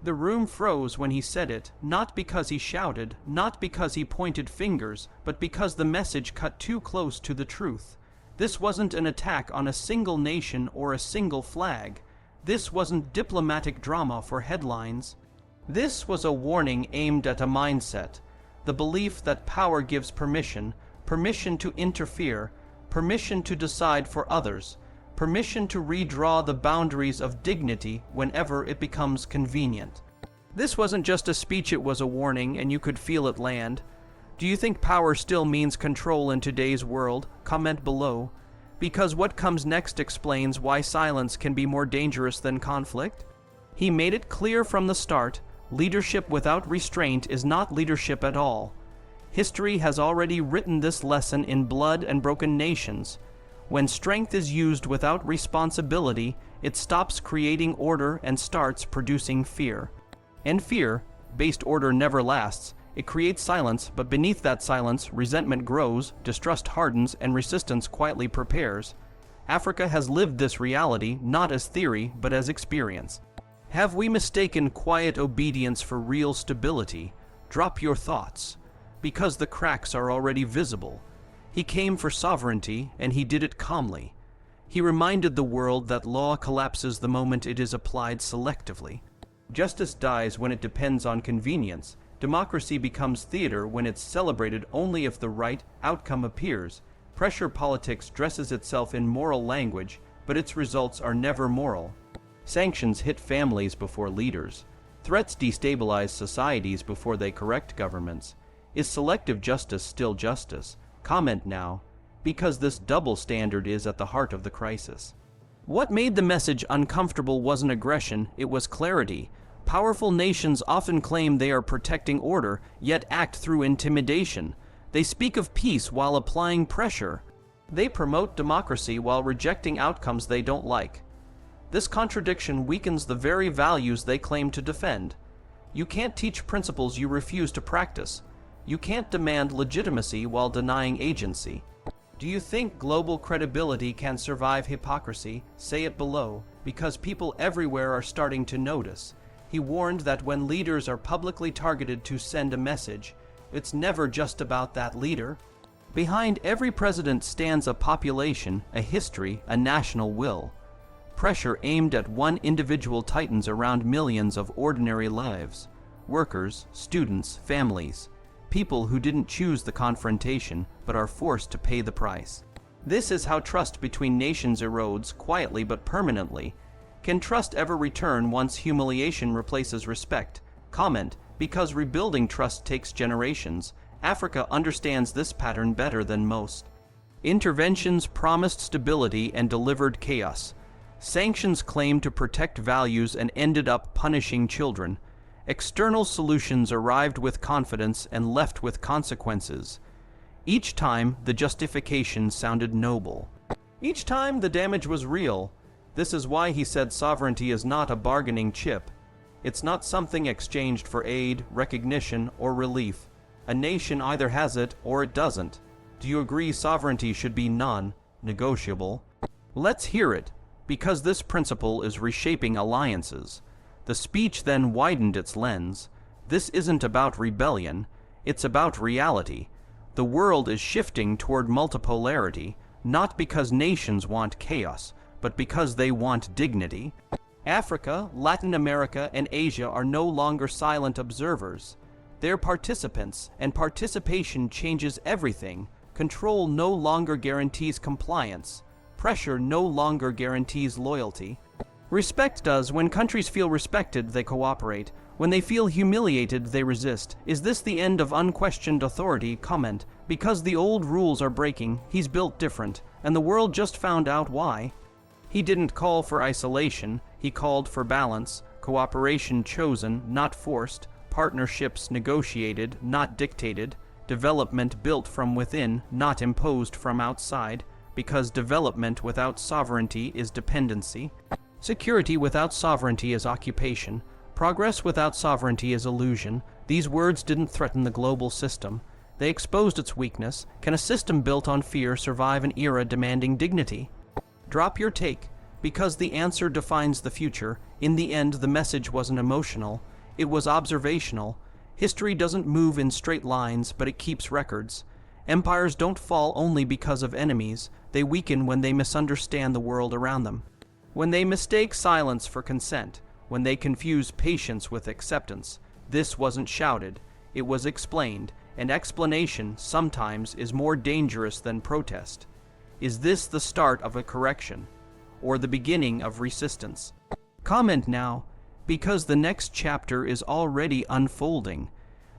The room froze when he said it, not because he shouted, not because he pointed fingers, but because the message cut too close to the truth. This wasn't an attack on a single nation or a single flag. This wasn't diplomatic drama for headlines. This was a warning aimed at a mindset, the belief that power gives permission, permission to interfere, permission to decide for others, permission to redraw the boundaries of dignity whenever it becomes convenient. This wasn't just a speech, it was a warning, and you could feel it land. Do you think power still means control in today's world? Comment below. Because what comes next explains why silence can be more dangerous than conflict. He made it clear from the start, leadership without restraint is not leadership at all. History has already written this lesson in blood and broken nations. When strength is used without responsibility, it stops creating order and starts producing fear. And fear-based order never lasts. It creates silence, but beneath that silence, resentment grows, distrust hardens, and resistance quietly prepares. Africa has lived this reality not as theory, but as experience. Have we mistaken quiet obedience for real stability? Drop your thoughts, because the cracks are already visible. He came for sovereignty, and he did it calmly. He reminded the world that law collapses the moment it is applied selectively. Justice dies when it depends on convenience. Democracy becomes theater when it's celebrated only if the right outcome appears. Pressure politics dresses itself in moral language, but its results are never moral. Sanctions hit families before leaders. Threats destabilize societies before they correct governments. Is selective justice still justice? Comment now, because this double standard is at the heart of the crisis. What made the message uncomfortable wasn't aggression, it was clarity. Powerful nations often claim they are protecting order, yet act through intimidation. They speak of peace while applying pressure. They promote democracy while rejecting outcomes they don't like. This contradiction weakens the very values they claim to defend. You can't teach principles you refuse to practice. You can't demand legitimacy while denying agency. Do you think global credibility can survive hypocrisy? Say it below, because people everywhere are starting to notice. He warned that when leaders are publicly targeted to send a message, it's never just about that leader. Behind every president stands a population, a history, a national will. Pressure aimed at one individual tightens around millions of ordinary lives. Workers, students, families. People who didn't choose the confrontation, but are forced to pay the price. This is how trust between nations erodes, quietly but permanently. Can trust ever return once humiliation replaces respect? Comment, because rebuilding trust takes generations. Africa understands this pattern better than most. Interventions promised stability and delivered chaos. Sanctions claimed to protect values and ended up punishing children. External solutions arrived with confidence and left with consequences. Each time, the justification sounded noble. Each time, the damage was real. This is why he said sovereignty is not a bargaining chip. It's not something exchanged for aid, recognition, or relief. A nation either has it or it doesn't. Do you agree sovereignty should be non-negotiable? Let's hear it, because this principle is reshaping alliances. The speech then widened its lens. This isn't about rebellion, it's about reality. The world is shifting toward multipolarity, not because nations want chaos, but because they want dignity. Africa, Latin America, and Asia are no longer silent observers. They're participants, and participation changes everything. Control no longer guarantees compliance. Pressure no longer guarantees loyalty. Respect does. When countries feel respected, they cooperate. When they feel humiliated, they resist. Is this the end of unquestioned authority? Comment, because the old rules are breaking, he's built different, and the world just found out why. He didn't call for isolation, he called for balance, cooperation chosen, not forced, partnerships negotiated, not dictated, development built from within, not imposed from outside, because development without sovereignty is dependency. Security without sovereignty is occupation. Progress without sovereignty is illusion. These words didn't threaten the global system. They exposed its weakness. Can a system built on fear survive an era demanding dignity? Drop your take, because the answer defines the future. In the end, the message wasn't emotional. It was observational. History doesn't move in straight lines, but it keeps records. Empires don't fall only because of enemies. They weaken when they misunderstand the world around them. When they mistake silence for consent, when they confuse patience with acceptance. This wasn't shouted, it was explained, and explanation sometimes is more dangerous than protest. Is this the start of a correction, or the beginning of resistance? Comment now, because the next chapter is already unfolding.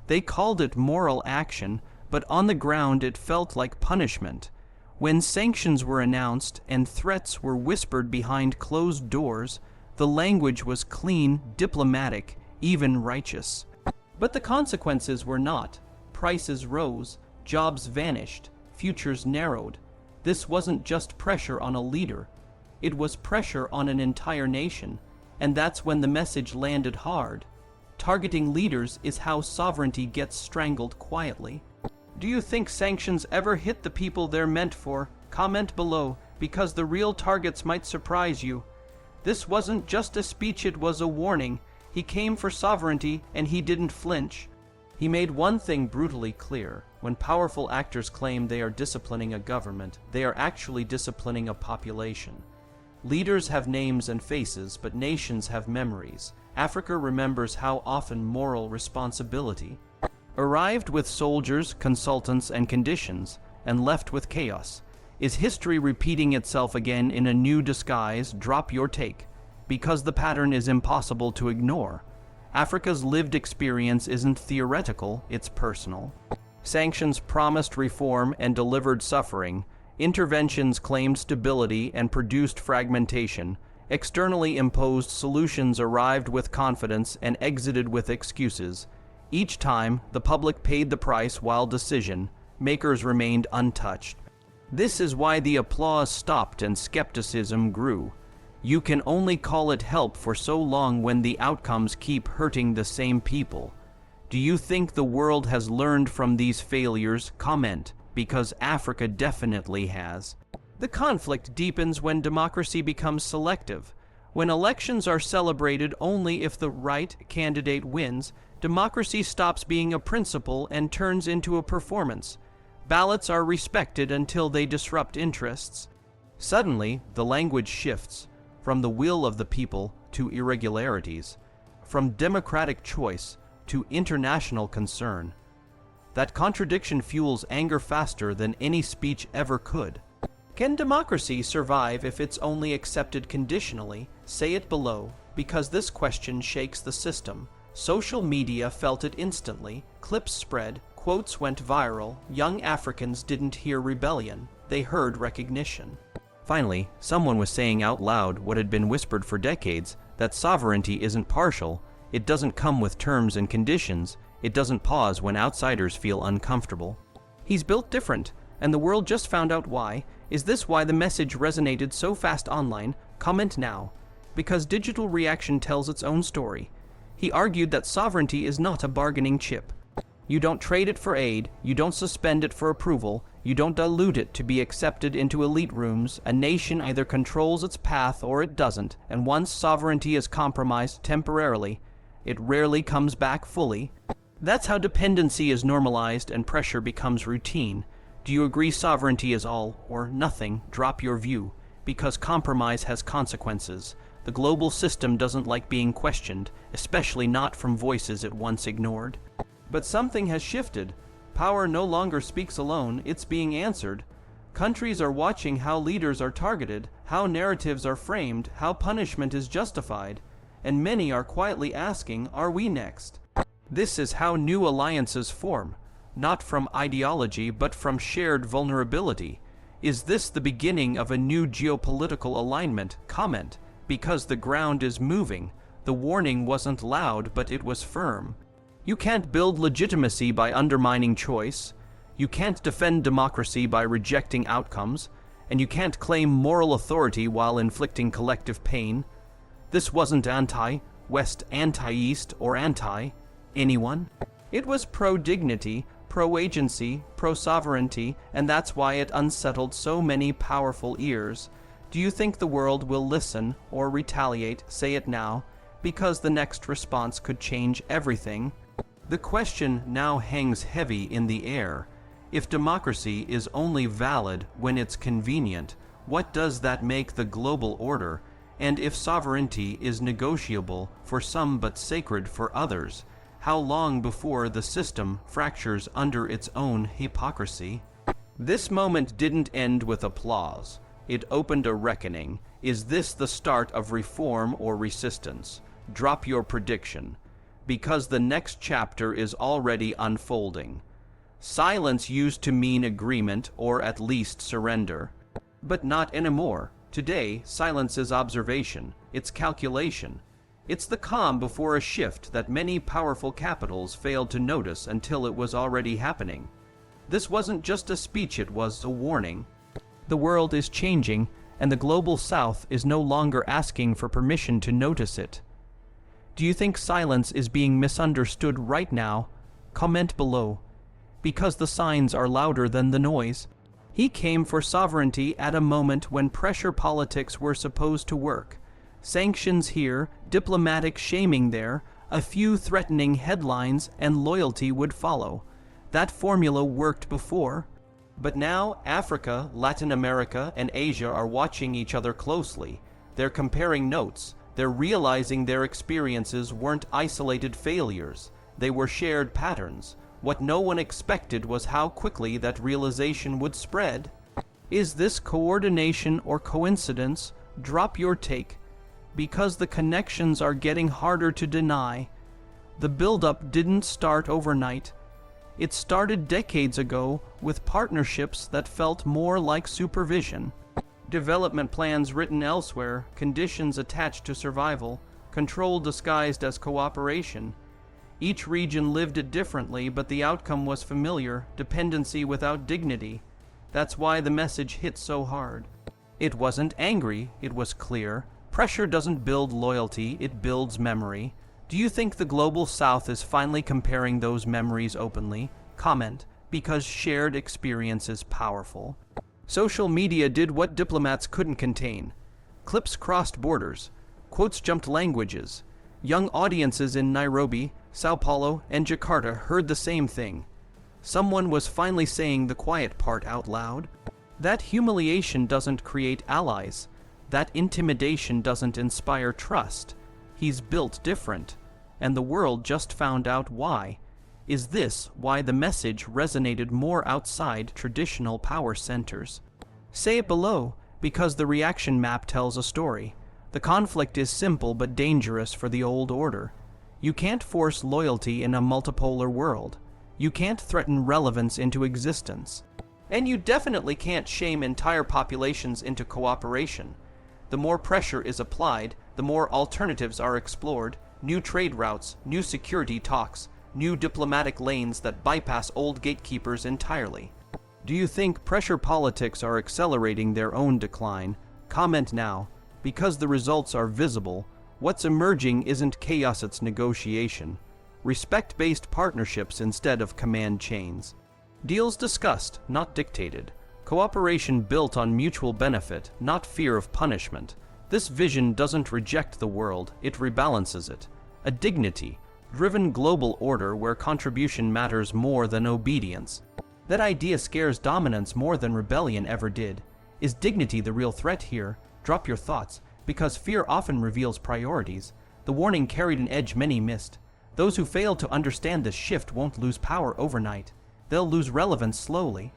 They called it moral action, but on the ground it felt like punishment. When sanctions were announced and threats were whispered behind closed doors, the language was clean, diplomatic, even righteous. But the consequences were not. Prices rose, jobs vanished, futures narrowed. This wasn't just pressure on a leader. It was pressure on an entire nation, and that's when the message landed hard. Targeting leaders is how sovereignty gets strangled quietly. Do you think sanctions ever hit the people they're meant for? Comment below, because the real targets might surprise you. This wasn't just a speech, it was a warning. He came for sovereignty, and he didn't flinch. He made one thing brutally clear. When powerful actors claim they are disciplining a government, they are actually disciplining a population. Leaders have names and faces, but nations have memories. Africa remembers how often moral responsibility arrived with soldiers, consultants, and conditions, and left with chaos. Is history repeating itself again in a new disguise? Drop your take, because the pattern is impossible to ignore. Africa's lived experience isn't theoretical, it's personal. Sanctions promised reform and delivered suffering. Interventions claimed stability and produced fragmentation. Externally imposed solutions arrived with confidence and exited with excuses. Each time, the public paid the price while decision makers remained untouched. This is why the applause stopped and skepticism grew. You can only call it help for so long when the outcomes keep hurting the same people. Do you think the world has learned from these failures? Comment, because Africa definitely has. The conflict deepens when democracy becomes selective. When elections are celebrated only if the right candidate wins, democracy stops being a principle and turns into a performance. Ballots are respected until they disrupt interests. Suddenly, the language shifts from the will of the people to irregularities, from democratic choice to international concern. That contradiction fuels anger faster than any speech ever could. Can democracy survive if it's only accepted conditionally? Say it below, because this question shakes the system. Social media felt it instantly. Clips spread, quotes went viral. Young Africans didn't hear rebellion, they heard recognition. Finally, someone was saying out loud what had been whispered for decades, that sovereignty isn't partial, it doesn't come with terms and conditions, it doesn't pause when outsiders feel uncomfortable. He's built different, and the world just found out why. Is this why the message resonated so fast online? Comment now, because digital reaction tells its own story. He argued that sovereignty is not a bargaining chip. You don't trade it for aid, you don't suspend it for approval, you don't dilute it to be accepted into elite rooms. A nation either controls its path or it doesn't, and once sovereignty is compromised temporarily, it rarely comes back fully. That's how dependency is normalized and pressure becomes routine. Do you agree sovereignty is all or nothing? Drop your view, because compromise has consequences. The global system doesn't like being questioned, especially not from voices it once ignored. But something has shifted. Power no longer speaks alone, it's being answered. Countries are watching how leaders are targeted, how narratives are framed, how punishment is justified. And many are quietly asking, are we next? This is how new alliances form, not from ideology but from shared vulnerability. Is this the beginning of a new geopolitical alignment? Comment, because the ground is moving. The warning wasn't loud, but it was firm. You can't build legitimacy by undermining choice. You can't defend democracy by rejecting outcomes. And you can't claim moral authority while inflicting collective pain. This wasn't anti-West, anti-East, or anti-anyone. It was pro-dignity, pro-agency, pro-sovereignty, and that's why it unsettled so many powerful ears. Do you think the world will listen or retaliate? Say it now, because the next response could change everything? The question now hangs heavy in the air. If democracy is only valid when it's convenient, what does that make the global order? And if sovereignty is negotiable for some but sacred for others, how long before the system fractures under its own hypocrisy? This moment didn't end with applause. It opened a reckoning. Is this the start of reform or resistance? Drop your prediction, because the next chapter is already unfolding. Silence used to mean agreement or at least surrender, but not anymore. Today, silence is observation, it's calculation. It's the calm before a shift that many powerful capitals failed to notice until it was already happening. This wasn't just a speech, it was a warning. The world is changing, and the global south is no longer asking for permission to notice it. Do you think silence is being misunderstood right now? Comment below. Because the signs are louder than the noise. He came for sovereignty at a moment when pressure politics were supposed to work. Sanctions here, diplomatic shaming there, a few threatening headlines, and loyalty would follow. That formula worked before. But now Africa, Latin America, and Asia are watching each other closely. They're comparing notes. They're realizing their experiences weren't isolated failures. They were shared patterns. What no one expected was how quickly that realization would spread. Is this coordination or coincidence? Drop your take, because the connections are getting harder to deny. The buildup didn't start overnight. It started decades ago with partnerships that felt more like supervision. Development plans written elsewhere, conditions attached to survival, control disguised as cooperation. Each region lived it differently, but the outcome was familiar, dependency without dignity. That's why the message hit so hard. It wasn't angry, it was clear. Pressure doesn't build loyalty, it builds memory. Do you think the global south is finally comparing those memories openly? Comment, because shared experience is powerful. Social media did what diplomats couldn't contain. Clips crossed borders. Quotes jumped languages. Young audiences in Nairobi, Sao Paulo, and Jakarta heard the same thing. Someone was finally saying the quiet part out loud. That humiliation doesn't create allies. That intimidation doesn't inspire trust. He's built different, and the world just found out why. Is this why the message resonated more outside traditional power centers? Say it below, because the reaction map tells a story. The conflict is simple but dangerous for the old order. You can't force loyalty in a multipolar world. You can't threaten relevance into existence. And you definitely can't shame entire populations into cooperation. The more pressure is applied, the more alternatives are explored, new trade routes, new security talks, new diplomatic lanes that bypass old gatekeepers entirely. Do you think pressure politics are accelerating their own decline? Comment now, because the results are visible. What's emerging isn't chaos, it's negotiation. Respect-based partnerships instead of command chains. Deals discussed, not dictated. Cooperation built on mutual benefit, not fear of punishment. This vision doesn't reject the world, it rebalances it. A dignity-driven global order where contribution matters more than obedience. That idea scares dominance more than rebellion ever did. Is dignity the real threat here? Drop your thoughts, because fear often reveals priorities. The warning carried an edge many missed. Those who fail to understand this shift won't lose power overnight. They'll lose relevance slowly.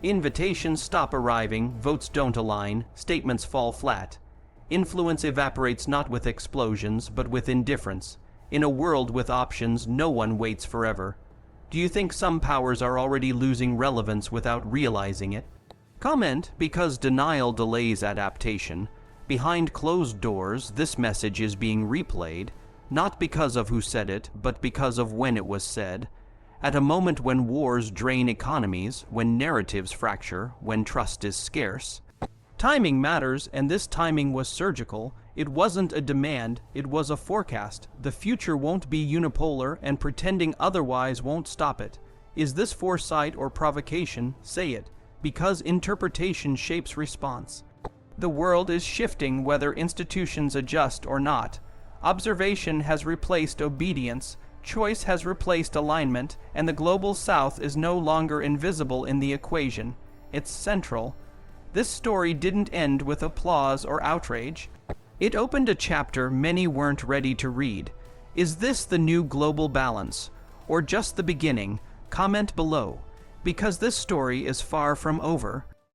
Invitations stop arriving, votes don't align, statements fall flat. Influence evaporates not with explosions, but with indifference. In a world with options, no one waits forever. Do you think some powers are already losing relevance without realizing it? Comment, because denial delays adaptation. Behind closed doors, this message is being replayed, not because of who said it, but because of when it was said. At a moment when wars drain economies, when narratives fracture, when trust is scarce. Timing matters, and this timing was surgical. It wasn't a demand, it was a forecast. The future won't be unipolar, and pretending otherwise won't stop it. Is this foresight or provocation? Say it, because interpretation shapes response. The world is shifting whether institutions adjust or not. Observation has replaced obedience, choice has replaced alignment, and the global South is no longer invisible in the equation. It's central. This story didn't end with applause or outrage. It opened a chapter many weren't ready to read. Is this the new global balance, or just the beginning? Comment below, because this story is far from over.